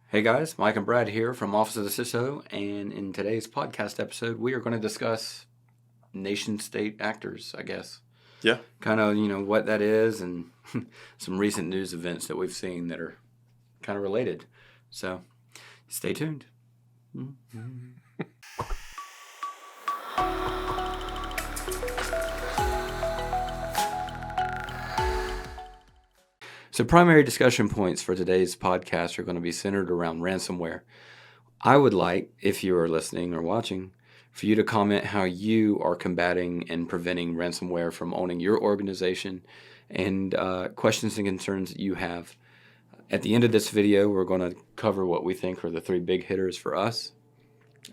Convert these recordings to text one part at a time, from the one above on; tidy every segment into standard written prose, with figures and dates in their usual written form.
Hey guys, Mike and Brad here from Office of the CISO, and in today's podcast episode, we are going to discuss nation-state actors, I guess. Yeah. Kind of, what that is and some recent news events that we've seen that are kind of related. So, stay tuned. So, primary discussion points for today's podcast are going to be centered around ransomware. I would like, if you are listening or watching, for you to comment how you are combating and preventing ransomware from owning your organization and questions and concerns that you have. At the end of this video, we're going to cover what we think are the three big hitters for us,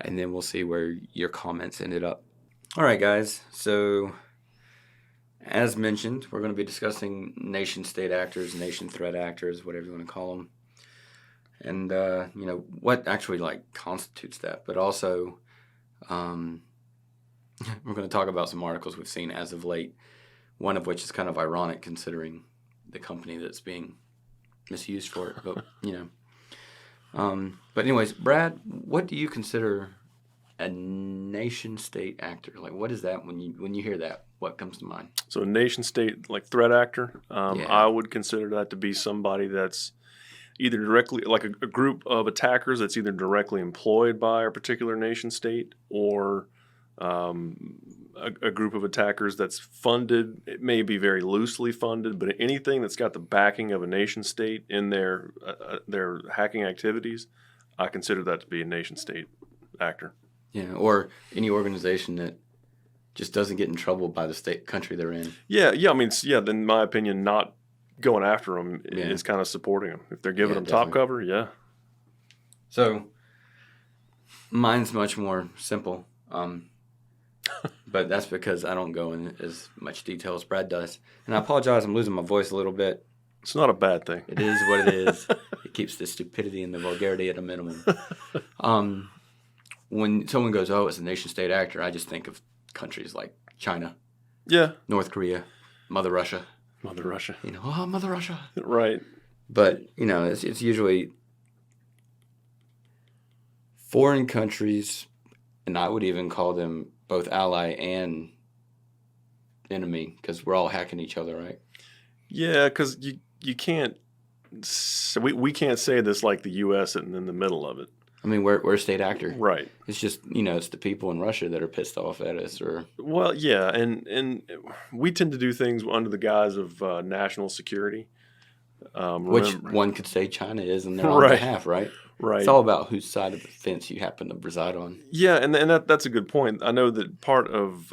and then we'll see where your comments ended up. All right, guys. So, as mentioned, we're going to be discussing nation-state actors, nation-threat actors, whatever you want to call them. And, what actually, constitutes that. But also, we're going to talk about some articles we've seen as of late, one of which is kind of ironic considering the company that's being misused for it. But, but anyways, Brad, what do you consider a nation-state actor? Like, what is that when you hear that? What comes to mind? So a nation-state, threat actor, Yeah. I would consider that to be somebody that's either directly, like a group of attackers that's either directly employed by a particular nation-state or a group of attackers that's funded. It may be very loosely funded, but anything that's got the backing of a nation-state in their hacking activities, I consider that to be a nation-state actor. Yeah, or any organization that just doesn't get in trouble by the country they're in. Yeah. Then in my opinion, not going after them Yeah. is kind of supporting them. If they're giving them definitely. top cover, yeah. So, mine's much more simple, but that's because I don't go in as much detail as Brad does. And I apologize, I'm losing my voice a little bit. It's not a bad thing. It is what it is. It keeps the stupidity and the vulgarity at a minimum. When someone goes, oh, it's a nation-state actor, I just think of countries like China, Yeah. North Korea, Mother Russia. Mother Russia. Mother Russia. Right. But, it's usually foreign countries, and I would even call them both ally and enemy, because we're all hacking each other, right? Yeah, because you can't, we can't say this like the U.S. and in the middle of it. I mean, we're a state actor. Right. It's just, it's the people in Russia that are pissed off at us. Well, yeah, and we tend to do things under the guise of national security. Which one could say China is, and they're on Right. behalf, right? Right. It's all about whose side of the fence you happen to reside on. Yeah, and that's a good point. I know that part of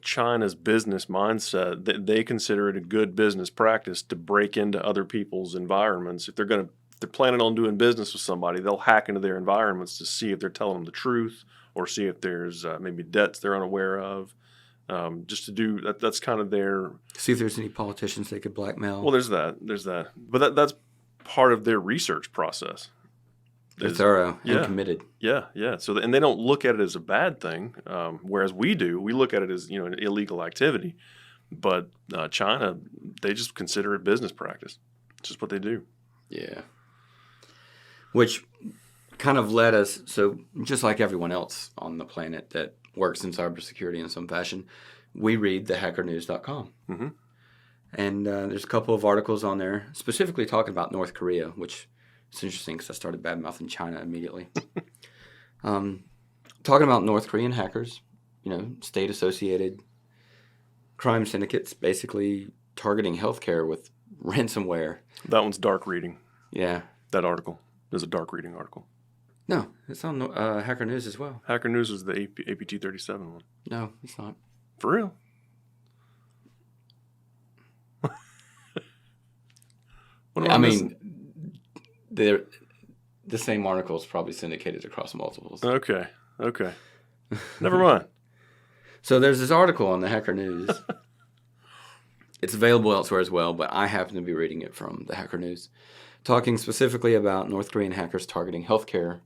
China's business mindset, that they consider it a good business practice to break into other people's environments. If they're planning on doing business with somebody, they'll hack into their environments to see if they're telling them the truth or see if there's maybe debts they're unaware of. Just to do that, that's kind of their. See if there's any politicians they could blackmail. Well, there's that, but that's part of their research process. They're thorough and Yeah. committed. Yeah. So and they don't look at it as a bad thing, whereas we do. We look at it as an illegal activity, but China, they just consider it business practice. It's just what they do. Yeah. Which kind of led us, so just like everyone else on the planet that works in cybersecurity in some fashion, we read thehackernews.com. Mm-hmm. And there's a couple of articles on there specifically talking about North Korea, which is interesting because I started bad-mouthing China immediately. Talking about North Korean hackers, state-associated crime syndicates basically targeting healthcare with ransomware. That one's dark reading. Yeah. That article is a dark reading article. No, it's on Hacker News as well. Hacker News is the APT 37 one. No, it's not. For real? The same article is probably syndicated across multiples. Okay. Never mind. So there's this article on the Hacker News. It's available elsewhere as well, but I happen to be reading it from the Hacker News, talking specifically about North Korean hackers targeting healthcare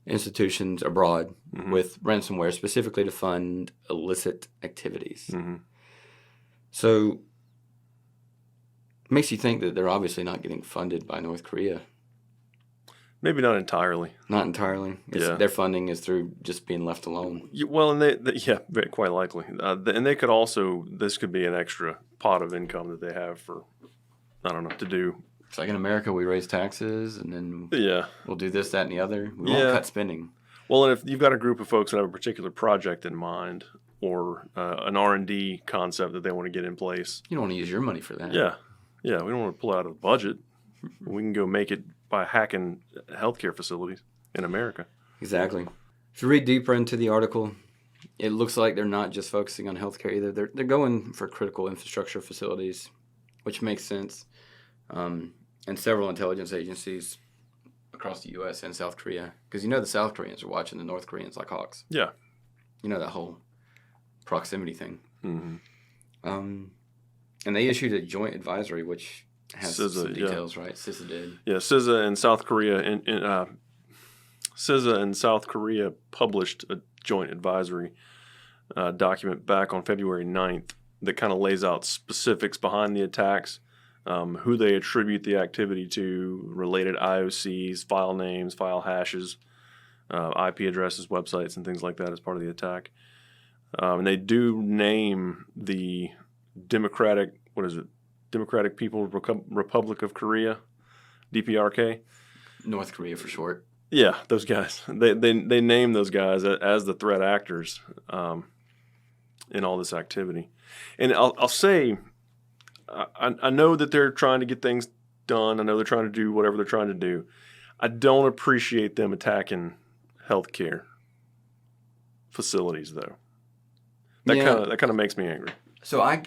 institutions abroad with ransomware, specifically to fund illicit activities. Mm-hmm. So it makes you think that they're obviously not getting funded by North Korea. Maybe not entirely. Not entirely. Their funding is through just being left alone. Well, and yeah, quite likely. And they could also, this could be an extra pot of income that they have for, I don't know, to do. It's like in America, we raise taxes, and then we'll do this, that, and the other. We won't cut spending. Well, and if you've got a group of folks that have a particular project in mind, or an R&D concept that they want to get in place. You don't want to use your money for that. Yeah. We don't want to pull out of the budget. We can go make it by hacking healthcare facilities in America. Exactly. If you read deeper into the article, it looks like they're not just focusing on healthcare either. They're going for critical infrastructure facilities, which makes sense. And several intelligence agencies across the U.S. and South Korea, because the South Koreans are watching the North Koreans like hawks. Yeah. That whole proximity thing. Mm-hmm. And they issued a joint advisory, which has some details, right? CISA did. Yeah, CISA and South Korea, CISA and South Korea published a joint advisory document back on February 9th that kind of lays out specifics behind the attacks, who they attribute the activity to, related IOCs, file names, file hashes, IP addresses, websites, and things like that as part of the attack. And they do name the Democratic People's Republic of Korea, DPRK. North Korea for short. Yeah, those guys. They name those guys as the threat actors in all this activity. And I'll say, I know that they're trying to get things done. I know they're trying to do whatever they're trying to do. I don't appreciate them attacking healthcare facilities, though. That kind of makes me angry. So I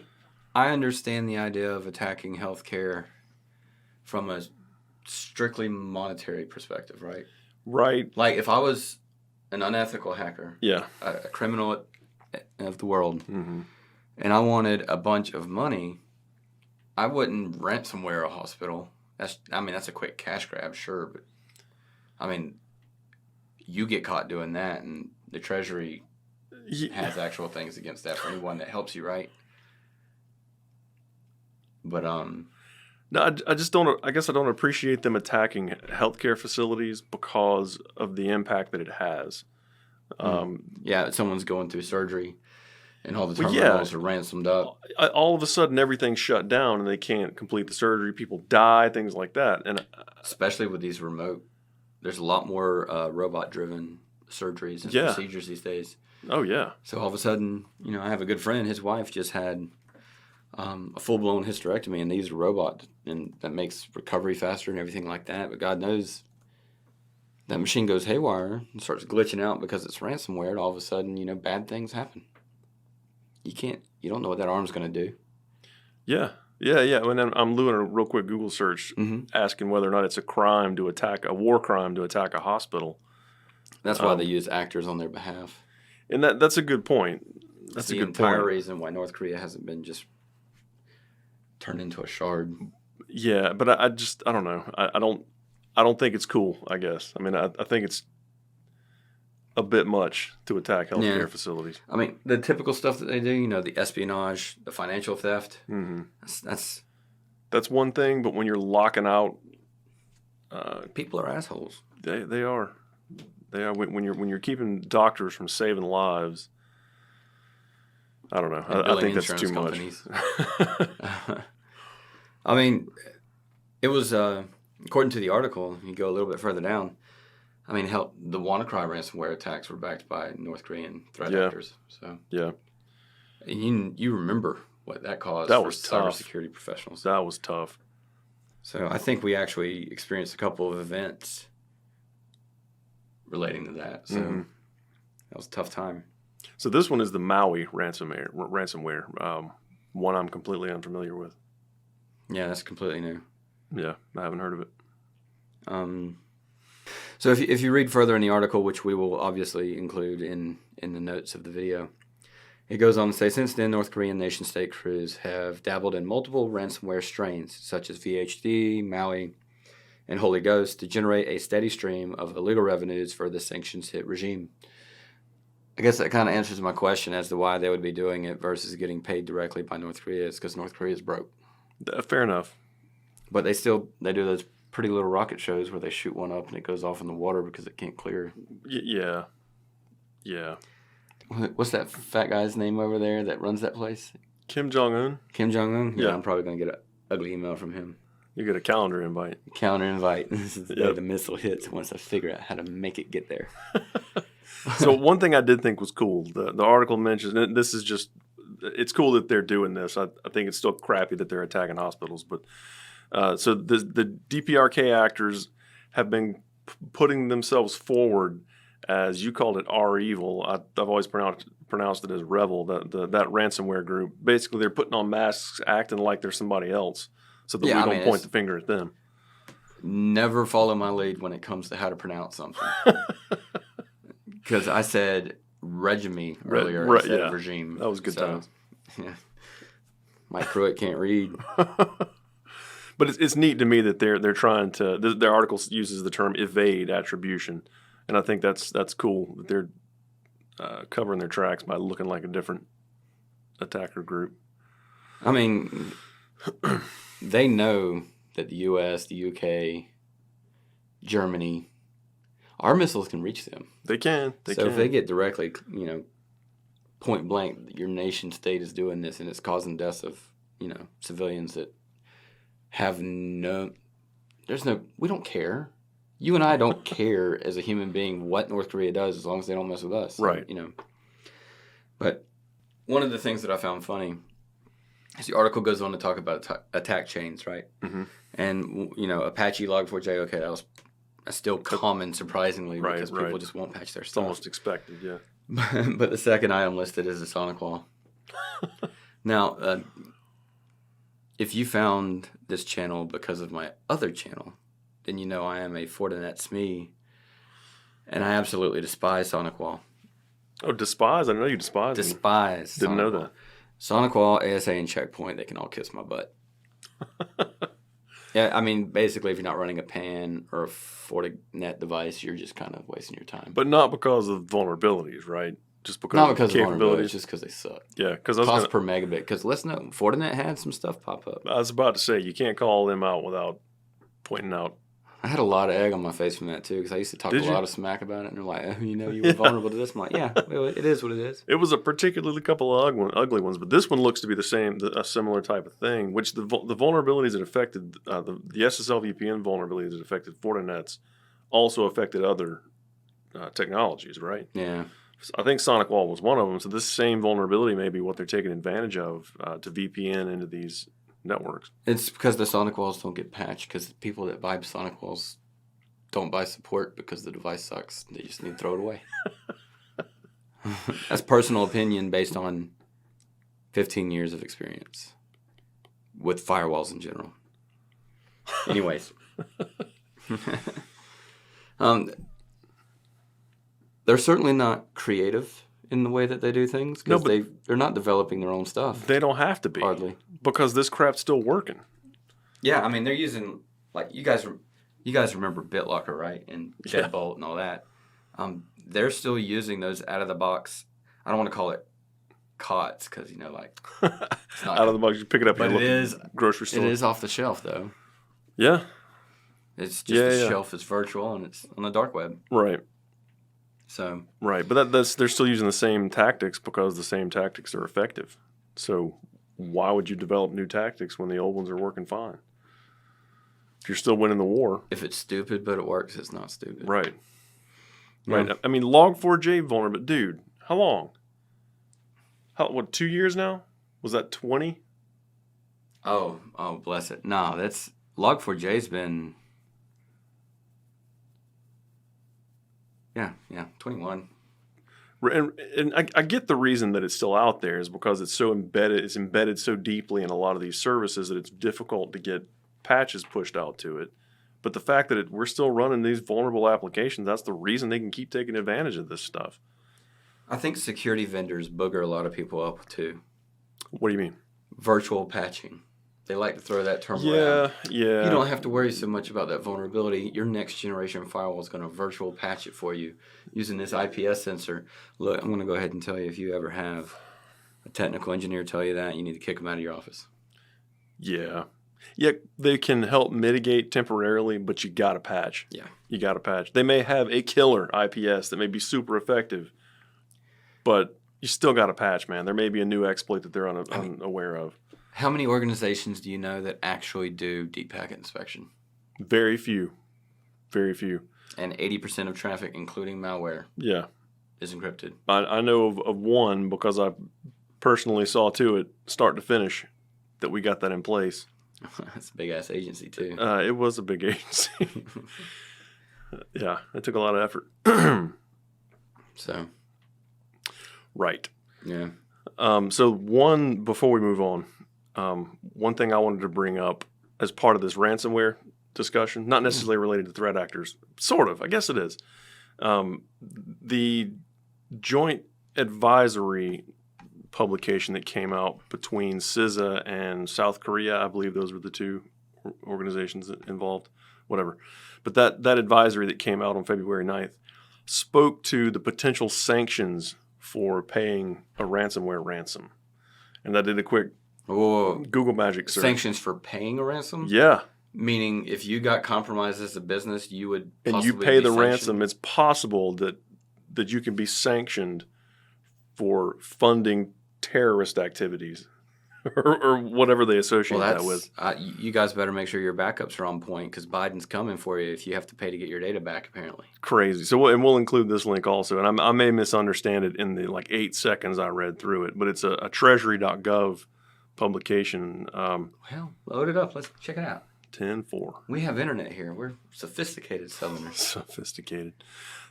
understand the idea of attacking healthcare from a strictly monetary perspective, right? Right. Like if I was an unethical hacker, yeah, a criminal of the world, mm-hmm. and I wanted a bunch of money, I wouldn't ransomware a hospital. That's a quick cash grab, sure, but you get caught doing that, and the Treasury has actual things against that for anyone that helps you, right? But no, I just don't. I guess I don't appreciate them attacking healthcare facilities because of the impact that it has. Someone's going through surgery, and all the terminals are ransomed up. All of a sudden, everything's shut down, and they can't complete the surgery. People die, things like that, and especially with these remote, there's a lot more robot-driven surgeries and procedures these days. Oh yeah. So all of a sudden, I have a good friend. His wife just had a full-blown hysterectomy, and they used a robot, and that makes recovery faster and everything like that. But God knows that machine goes haywire and starts glitching out because it's ransomware, and all of a sudden, bad things happen. You don't know what that arm's going to do. Yeah. And then I'm doing a real quick Google search, asking whether or not it's a war crime to attack a hospital. That's why they use actors on their behalf. And that's a good point. That's a good point. The entire reason why North Korea hasn't been just turned into a shard. Yeah, but I don't know. I don't think it's cool, I guess. I think it's a bit much to attack healthcare facilities. The typical stuff that they do, the espionage, the financial theft. Mm-hmm. That's one thing, but when you're locking out, people are assholes. They are. They are. When you're keeping doctors from saving lives, I don't know. I think that's too much. It was according to the article. You go a little bit further down. The WannaCry ransomware attacks were backed by North Korean threat actors. So and you remember what that caused for cybersecurity professionals. That was tough. So I think we actually experienced a couple of events relating to that. So that was a tough time. So this one is the Maui ransomware. One I'm completely unfamiliar with. Yeah, that's completely new. Yeah, I haven't heard of it. So if you read further in the article, which we will obviously include in the notes of the video, it goes on to say, since then, North Korean nation-state crews have dabbled in multiple ransomware strains, such as VHD, Maui, and Holy Ghost, to generate a steady stream of illegal revenues for the sanctions-hit regime. I guess that kind of answers my question as to why they would be doing it versus getting paid directly by North Korea. It's because North Korea is broke. Fair enough. But they do those Pretty Little Rocket shows where they shoot one up and it goes off in the water because it can't clear. Yeah. Yeah. What's that fat guy's name over there that runs that place? Kim Jong-un? Kim Jong-un? Yeah. I'm probably going to get an ugly email from him. You get a calendar invite. Counter invite. This is the day the missile hits once I figure out how to make it get there. So one thing I did think was cool, the article mentions, and this is just, it's cool that they're doing this. I think it's still crappy that they're attacking hospitals. But so the DPRK actors have been putting themselves forward as, you called it, R Evil. I've always pronounced it as Rebel, that ransomware group. Basically, they're putting on masks, acting like they're somebody else, so that we don't point the finger at them. Never follow my lead when it comes to how to pronounce something. Because I said regime earlier instead of regime. That was good times. Yeah. Mike Pruitt can't read. But it's neat to me that they're trying to. Their article uses the term evade attribution, and I think that's cool that they're covering their tracks by looking like a different attacker group. I mean, they know that the U.S., the U.K., Germany, our missiles can reach them. They can. So if they get directly, point blank, your nation state is doing this and it's causing deaths of, civilians that have we don't care. You and I don't care as a human being what North Korea does as long as they don't mess with us. Right. But one of the things that I found funny is the article goes on to talk about attack chains, right? Mm-hmm. And, Apache Log4j, okay, that was still common, surprisingly, because people just won't patch their It's stuff. almost expected, yeah. But the second item listed is a SonicWall. Now, if you found this channel because of my other channel, then you know I am a Fortinet SME, and I absolutely despise SonicWall. Oh, despise? I didn't know you despise me. Despise. Didn't know that. SonicWall, ASA, and Checkpoint, they can all kiss my butt. Yeah, I mean, basically, if you're not running a PAN or a Fortinet device, you're just kind of wasting your time. But not because of vulnerabilities, right? Just because not because of of vulnerabilities, capabilities. just because they suck. Yeah, because cost per megabit. Because let's know, Fortinet had some stuff pop up. I was about to say, you can't call them out without pointing out. I had a lot of egg on my face from that too, because I used to talk Did a you? lot of smack about it, and they're like, "Oh, you were vulnerable to this." I'm like, "Yeah, well, it is what it is." It was a particularly couple of ugly ones, but this one looks to be a similar type of thing. Which the vulnerabilities that affected the SSL VPN vulnerabilities that affected Fortinets also affected other technologies, right? Yeah. I think SonicWall was one of them. So this same vulnerability may be what they're taking advantage of to VPN into these networks. It's because the SonicWalls don't get patched, because the people that buy SonicWalls don't buy support because the device sucks. They just need to throw it away. That's personal opinion based on 15 years of experience with firewalls in general. Anyways. They're certainly not creative in the way that they do things, because they're not developing their own stuff. They don't have to be. Hardly. Because this crap's still working. Yeah, I mean, they're using, like, you guys remember BitLocker, right? And Deadbolt and all that. They're still using those out-of-the-box, I don't want to call it COTS, because, it's not out of the box, you pick it up at your grocery store. It is off the shelf, though. Yeah. It's just a shelf that's virtual, and it's on the dark web. Right. So. Right, but they're still using the same tactics because the same tactics are effective. So why would you develop new tactics when the old ones are working fine? If you're still winning the war. If it's stupid but it works, it's not stupid. Right. Yeah. Right. I mean, Log4j vulnerable. Dude, how long? 2 years now? Was that 20? Oh, bless it. No, that's Log4j's been. Yeah, 21. And I get the reason that it's still out there is because it's so embedded. It's embedded so deeply in a lot of these services that it's difficult to get patches pushed out to it. But the fact that we're still running these vulnerable applications, that's the reason they can keep taking advantage of this stuff. I think security vendors booger a lot of people up too. What do you mean? Virtual patching. They like to throw that term around. Yeah. You don't have to worry so much about that vulnerability. Your next generation firewall is going to virtual patch it for you using this IPS sensor. Look, I'm going to go ahead and tell you, if you ever have a technical engineer tell you that, you need to kick them out of your office. Yeah. Yeah, they can help mitigate temporarily, but you got to patch. Yeah. You got to patch. They may have a killer IPS that may be super effective, but you still got to patch, man. There may be a new exploit that they're unaware of. How many organizations do you know that actually do deep packet inspection? Very few. Very few. And 80% of traffic, including malware, Yeah. is encrypted. I know of one because I personally saw to it, start to finish, that we got that in place. That's a big-ass agency, too. It was a big agency. Yeah, it took a lot of effort. So, right. yeah. Before we move on, one thing I wanted to bring up as part of this ransomware discussion, not necessarily related to threat actors, sort of, I guess it is. The joint advisory publication that came out between CISA and South Korea, I believe those were the two organizations involved, whatever. But that advisory that came out on February 9th spoke to the potential sanctions for paying a ransomware ransom. And I did a quick Google Magic search. Sanctions for paying a ransom? Yeah. Meaning if you got compromised as a business, you would possibly and you pay the sanctioned? ransom, it's possible that you can be sanctioned for funding terrorist activities or whatever they associate that with. You guys better make sure your backups are on point because Biden's coming for you if you have to pay to get your data back, apparently. Crazy. So we'll include this link also. And I may misunderstand it in the 8 seconds I read through it, but it's a treasury.gov publication. Well, load it up. Let's check it out. 10-4. We have internet here. We're sophisticated Southerners. Sophisticated.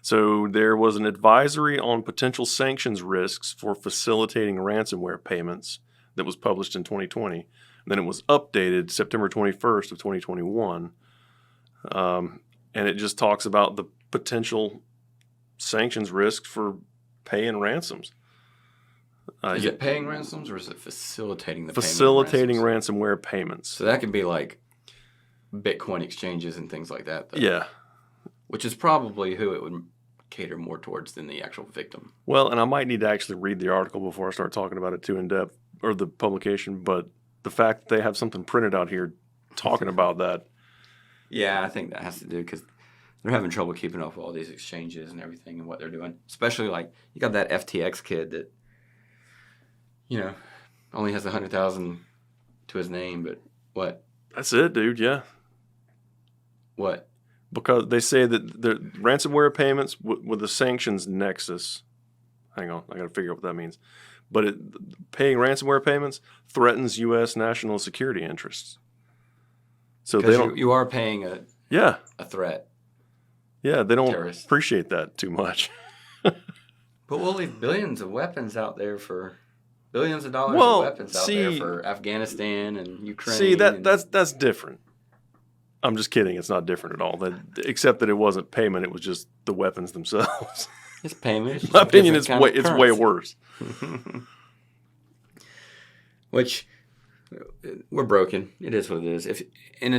So there was an advisory on potential sanctions risks for facilitating ransomware payments that was published in 2020. And then it was updated September 21st of 2021. And it just talks about the potential sanctions risks for paying ransoms. Is it paying ransoms or is it facilitating the facilitating payment of ransomware payments? So that could be like Bitcoin exchanges and things like that, though. Yeah. Which is probably who it would cater more towards than the actual victim. Well, and I might need to actually read the article before I start talking about it too in depth, or the publication, but the fact that they have something printed out here talking about that. Yeah, I think that has to do because they're having trouble keeping up with all these exchanges and everything and what they're doing. Especially like you got that FTX kid that, only has 100,000 to his name, but what? That's it, dude. Yeah. What? Because they say that the ransomware payments with the sanctions nexus. Hang on, I got to figure out what that means. But paying ransomware payments threatens U.S. national security interests. So they don't. You are paying a threat. Yeah, they don't Terrorist. Appreciate that too much. But we'll leave billions of weapons out there for billions of dollars of weapons out there for Afghanistan and Ukraine. See, that's different. I'm just kidding. It's not different at all. Except that it wasn't payment. It was just the weapons themselves. It's payment. In my opinion, it's way worse. Which we're broken. It is what it is. If in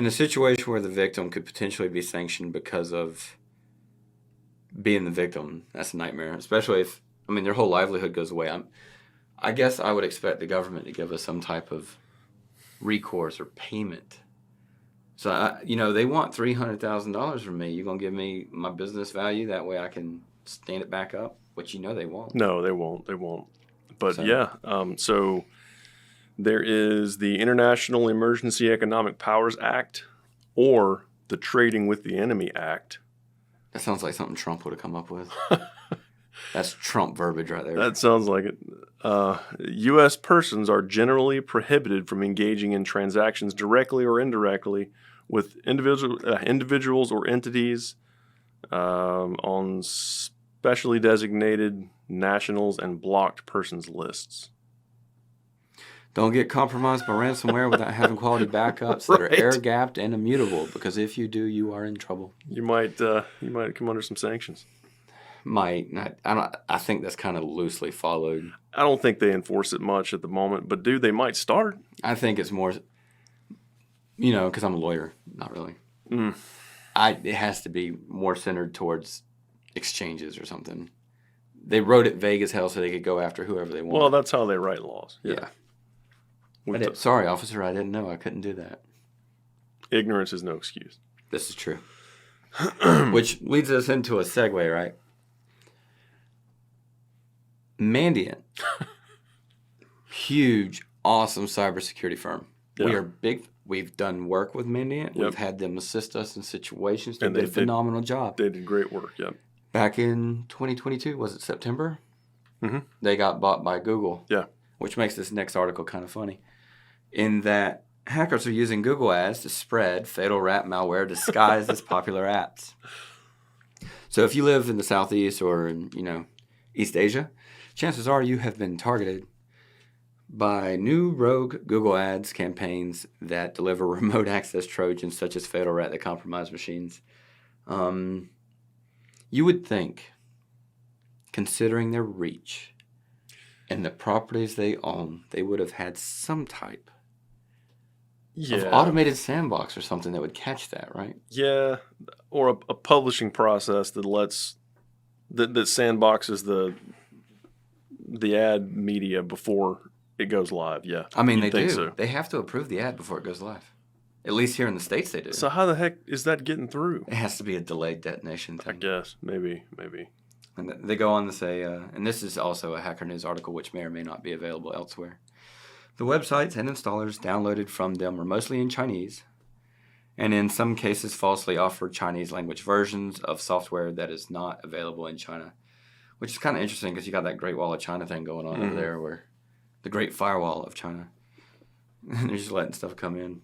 a situation where the victim could potentially be sanctioned because of being the victim, that's a nightmare. Especially if their whole livelihood goes away. I guess I would expect the government to give us some type of recourse or payment. So, they want $300,000 from me. You're going to give me my business value? That way I can stand it back up? Which they won't. No, they won't. They won't. But so there is the International Emergency Economic Powers Act or the Trading with the Enemy Act. That sounds like something Trump would have come up with. That's Trump verbiage right there. That sounds like it. U.S. persons are generally prohibited from engaging in transactions directly or indirectly with individuals or entities on specially designated nationals and blocked persons lists. Don't get compromised by ransomware without having quality backups that are air-gapped and immutable, because if you do, you are in trouble. You might come under some sanctions. I think that's kind of loosely followed. I don't think they enforce it much at the moment, but dude, they might start. I think it's more, because I'm a lawyer. Not really. It has to be more centered towards exchanges or something. They wrote it vague as hell so they could go after whoever they want. Well, that's how they write laws. Yeah. Sorry, officer, I didn't know. I couldn't do that. Ignorance is no excuse. This is true. Which leads us into a segue, right? Mandiant. Huge, awesome cybersecurity firm. Yeah. We are big. We've done work with Mandiant. Yep. We've had them assist us in situations. They And did a phenomenal job. They did great work, yep. Back in 2022, was it September? Mm-hmm. They got bought by Google. Yeah. Which makes this next article kind of funny. In that hackers are using Google ads to spread fatal rat malware disguised as popular apps. So if you live in the Southeast or in, East Asia, chances are you have been targeted by new rogue Google ads campaigns that deliver remote access Trojans such as fatal rat that compromise machines. You would think, considering their reach and the properties they own, they would have had some type of automated sandbox or something that would catch that, right? Yeah, or a publishing process that that sandboxes the ad media before it goes live. Yeah, I mean, they do. So. They have to approve the ad before it goes live. At least here in the States, they do. So how the heck is that getting through? It has to be a delayed detonation thing. I guess maybe. And they go on to say, and this is also a Hacker News article, which may or may not be available elsewhere. The websites and installers downloaded from them were mostly in Chinese, and in some cases falsely offered Chinese language versions of software that is not available in China, which is kind of interesting because you got that Great Wall of China thing going on over there, where the Great Firewall of China. And they're just letting stuff come in.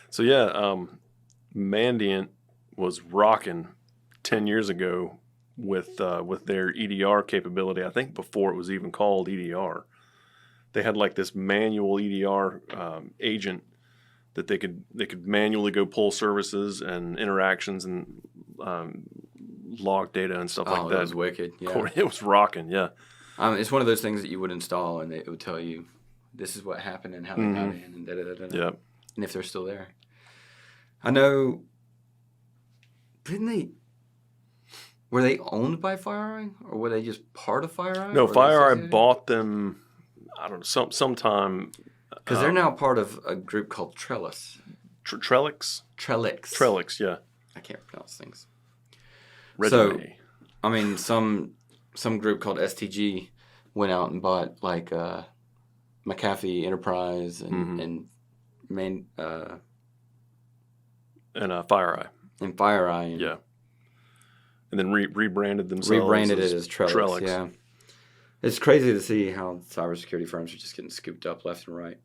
So yeah, Mandiant was rocking 10 years ago with their EDR capability. I think before it was even called EDR, they had like this manual EDR agent that they could manually go pull services and interactions and log data and stuff like that. Oh, that was wicked. Yeah, it was rocking. Yeah, it's one of those things that you would install and it would tell you this is what happened and how they got in and da-da-da-da. Yeah, and if they're still there. I know. Were they owned by FireEye, or were they just part of FireEye? No, FireEye bought them. I don't know, sometime because they're now part of a group called Trellix. Trellix. Trellix, yeah. I can't pronounce things. Resume. So, I mean, some group called STG went out and bought like McAfee Enterprise and FireEye. And FireEye. And yeah. And then rebranded themselves. Rebranded it as Trellix. Yeah. It's crazy to see how cybersecurity firms are just getting scooped up left and right.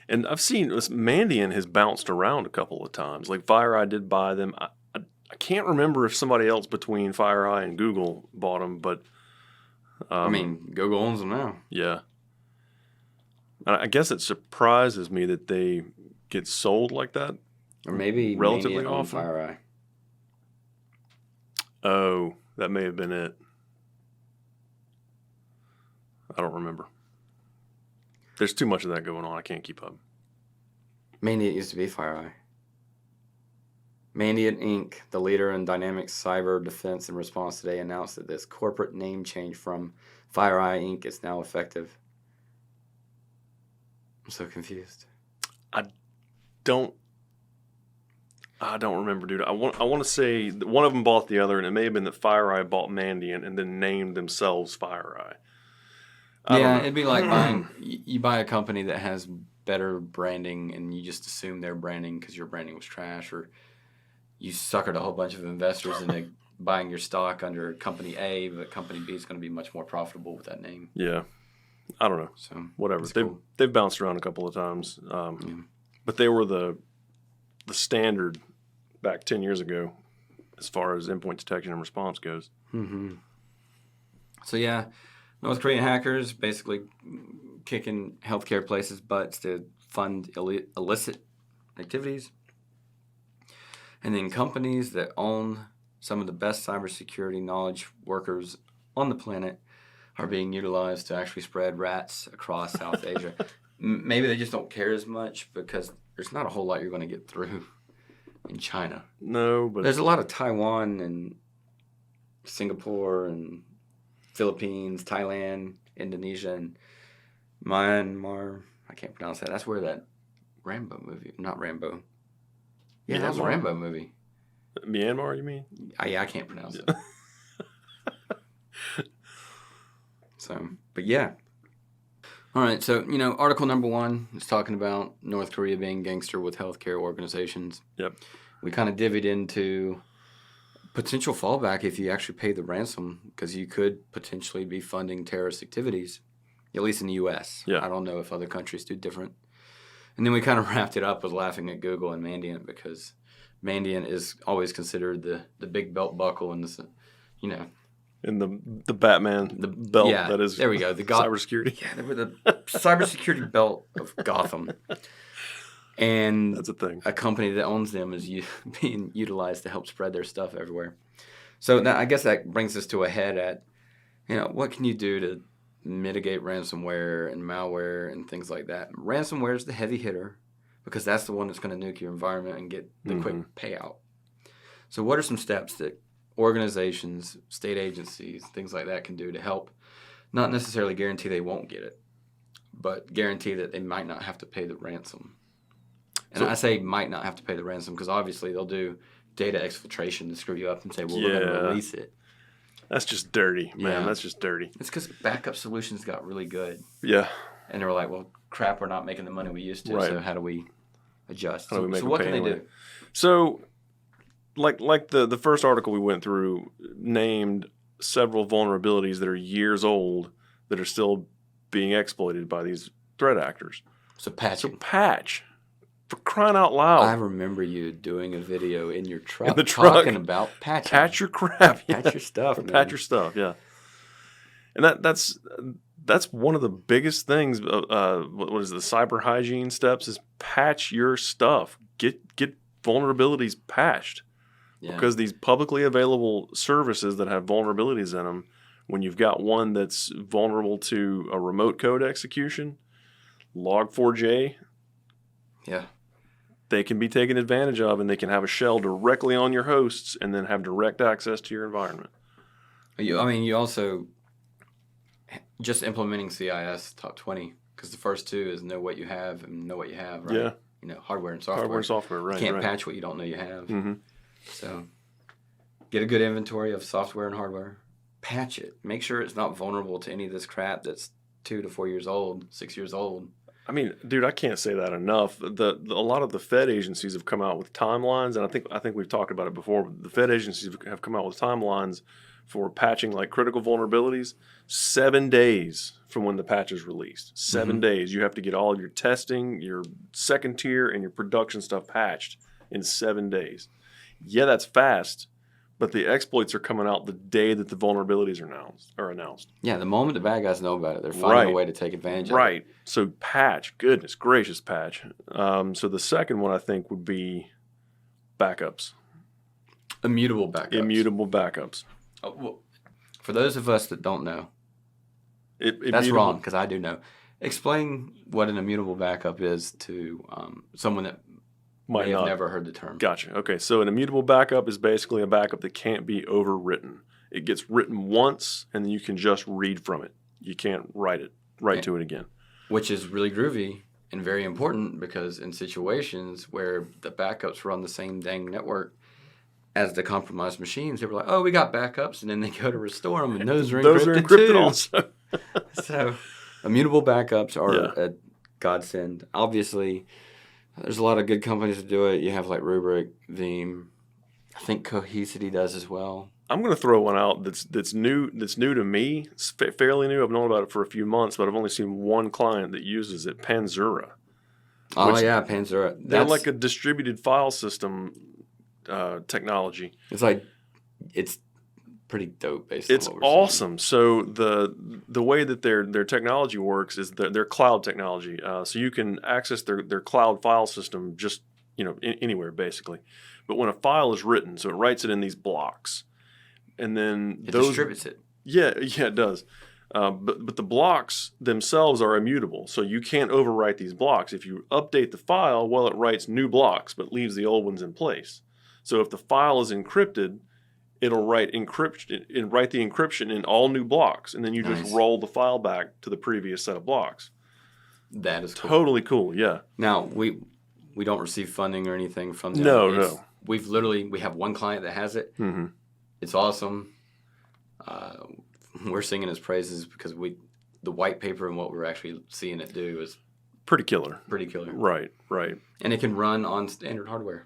And I've seen Mandiant has bounced around a couple of times. Like FireEye did buy them. I can't remember if somebody else between FireEye and Google bought them, but I mean, Google owns them now. Yeah. I guess it surprises me that they get sold like that. Or maybe relatively on often. FireEye. Oh, that may have been it. I don't remember. There's too much of that going on. I can't keep up. Mandiant used to be FireEye. Mandiant Inc., the leader in dynamic cyber defense and response today, announced that this corporate name change from FireEye Inc. is now effective. I'm so confused. I don't remember, dude. I want to say that one of them bought the other, and it may have been that FireEye bought Mandiant and then named themselves FireEye. Yeah, it'd be like you buy a company that has better branding, and you just assume their branding because your branding was trash, or you suckered a whole bunch of investors into buying your stock under Company A, but Company B is going to be much more profitable with that name. Yeah, I don't know. So whatever. They've bounced around a couple of times, but they were the standard back 10 years ago as far as endpoint detection and response goes. Mm-hmm. So yeah, North Korean hackers basically kicking healthcare places' butts to fund illicit activities. And then companies that own some of the best cybersecurity knowledge workers on the planet are being utilized to actually spread rats across South Asia. Maybe they just don't care as much because there's not a whole lot you're going to get through in China. No, but there's a lot of Taiwan and Singapore and Philippines, Thailand, Indonesia and Myanmar. I can't pronounce that. That's where that Rambo movie, not Rambo. Yeah, that was a Rambo movie. Myanmar, you mean? Yeah, I can't pronounce it. So, but yeah. All right, so, article number 1 is talking about North Korea being gangster with healthcare organizations. Yep. We kind of divvied into potential fallback if you actually pay the ransom, because you could potentially be funding terrorist activities, at least in the U.S. Yeah. I don't know if other countries do different. And then we kind of wrapped it up with laughing at Google and Mandiant, because Mandiant is always considered the big belt buckle in the, And the Batman, the belt that is there we go. cybersecurity. Yeah, they were the cybersecurity belt of Gotham. And that's a thing. A company that owns them is being utilized to help spread their stuff everywhere. So I guess that brings us to a head at, what can you do to mitigate ransomware and malware and things like that? Ransomware is the heavy hitter because that's the one that's going to nuke your environment and get the quick payout. So what are some steps that organizations, state agencies, things like that can do to help not necessarily guarantee they won't get it, but guarantee that they might not have to pay the ransom? And I say might not have to pay the ransom because obviously they'll do data exfiltration to screw you up and say, well, we're going to release it. That's just dirty, man. Yeah. That's just dirty. It's because backup solutions got really good. Yeah. And they were like, well, crap, we're not making the money we used to, so how do we adjust? So what can they do? So, like the first article we went through named several vulnerabilities that are years old that are still being exploited by these threat actors. So patch. For crying out loud. I remember you doing a video in your truck, talking about patching. Patch your crap. Yeah. Patch your stuff, man. Patch your stuff, yeah. And that's one of the biggest things. What is the cyber hygiene steps? Is patch your stuff. Get vulnerabilities patched. Yeah. Because these publicly available services that have vulnerabilities in them, when you've got one that's vulnerable to a remote code execution, Log4j, yeah, they can be taken advantage of, and they can have a shell directly on your hosts and then have direct access to your environment. You also just implementing CIS top 20, because the first 2 is know what you have and know what you have, right? Yeah. Hardware and software. Hardware and software, right. You can't patch what you don't know you have. Mm-hmm. So get a good inventory of software and hardware. Patch it. Make sure it's not vulnerable to any of this crap that's 2 to 4 years old, 6 years old. I mean, dude, I can't say that enough. A lot of the Fed agencies have come out with timelines, and I think we've talked about it before. The Fed agencies have come out with timelines for patching like critical vulnerabilities. 7 days from when the patch is released. 7 days. You have to get all of your testing, your second tier, and your production stuff patched in 7 days. Yeah, that's fast, but the exploits are coming out the day that the vulnerabilities are announced. Yeah, the moment the bad guys know about it, they're finding a way to take advantage of it. Right. So patch. Goodness gracious, patch. So the second one I think would be backups. Immutable backups. Oh, well, for those of us that don't know, that's wrong because I do know. Explain what an immutable backup is to someone that may have never heard the term. Gotcha. Okay, so an immutable backup is basically a backup that can't be overwritten. It gets written once, and then you can just read from it. You can't write to it again. Which is really groovy and very important because in situations where the backups run the same dang network as the compromised machines, they were like, oh, we got backups, and then they go to restore them, and those are encrypted too. Also. So immutable backups are a godsend. Obviously, there's a lot of good companies that do it. You have like Rubrik, Veeam. I think Cohesity does as well. I'm going to throw one out that's new to me. It's fairly new. I've known about it for a few months, but I've only seen one client that uses it, Panzura. Oh, yeah, Panzura. They're like a distributed file system technology. It's pretty dope. It's awesome. So the way that their technology works is their cloud technology. So you can access their cloud file system just anywhere basically. But when a file is written, so it writes it in these blocks, and then it distributes it. Yeah, it does. But the blocks themselves are immutable, so you can't overwrite these blocks. If you update the file, it writes new blocks, but leaves the old ones in place. So if the file is encrypted, it'll write encryption and write the encryption in all new blocks, and then you Nice. just roll the file back to the previous set of blocks. That is cool. Totally cool. Yeah. Now we don't receive funding or anything from them. No. We have one client that has it. Mm-hmm. It's awesome. We're singing his praises because the white paper and what we're actually seeing it do is pretty killer. Pretty killer. Right. And it can run on standard hardware.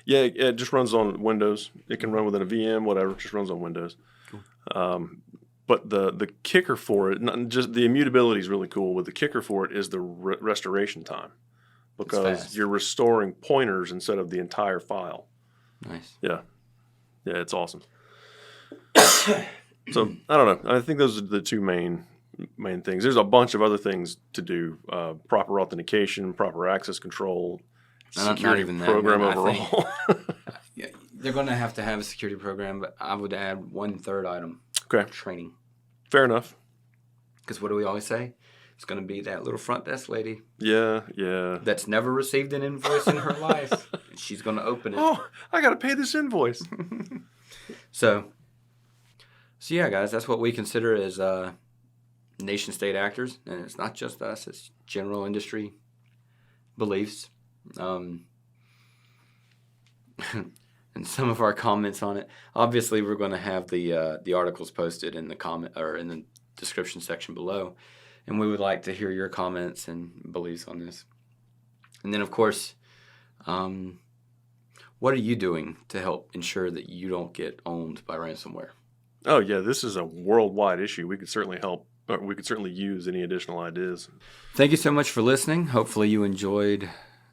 Yeah, it just runs on Windows. It can run within a VM, whatever. It just runs on Windows. Cool. But the kicker for it, not just the immutability is really cool. But the kicker for it is the restoration time, because you're restoring pointers instead of the entire file. Nice. Yeah, it's awesome. So I don't know. I think those are the two main things. There's a bunch of other things to do: proper authentication, proper access control, security not even program that, overall. Yeah, they're going to have a security program, but I would add one third item. Okay. Training. Fair enough. Because what do we always say? It's going to be that little front desk lady. Yeah. That's never received an invoice in her life. And she's going to open it. Oh, I got to pay this invoice. So yeah, guys, that's what we consider as nation-state actors. And it's not just us. It's general industry beliefs. And some of our comments on it. Obviously, we're going to have the articles posted in the comment or in the description section below, and we would like to hear your comments and beliefs on this. And then, of course, what are you doing to help ensure that you don't get owned by ransomware? Oh yeah, this is a worldwide issue. We could certainly help. Or we could certainly use any additional ideas. Thank you so much for listening. Hopefully, you enjoyed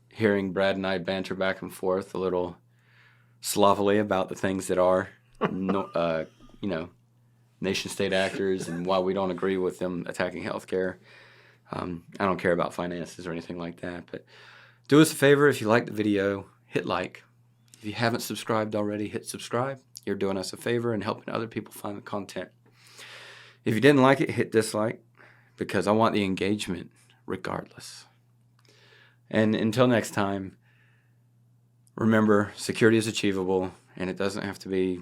hearing Brad and I banter back and forth a little sloppily about the things that are, nation-state actors and why we don't agree with them attacking healthcare. I don't care about finances or anything like that. But do us a favor, if you like the video, hit like. If you haven't subscribed already, hit subscribe. You're doing us a favor and helping other people find the content. If you didn't like it, hit dislike, because I want the engagement regardless. And until next time, remember, security is achievable, and it doesn't have to be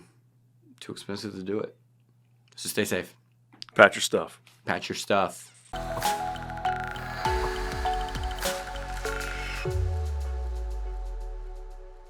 too expensive to do it. So stay safe. Patch your stuff. Patch your stuff.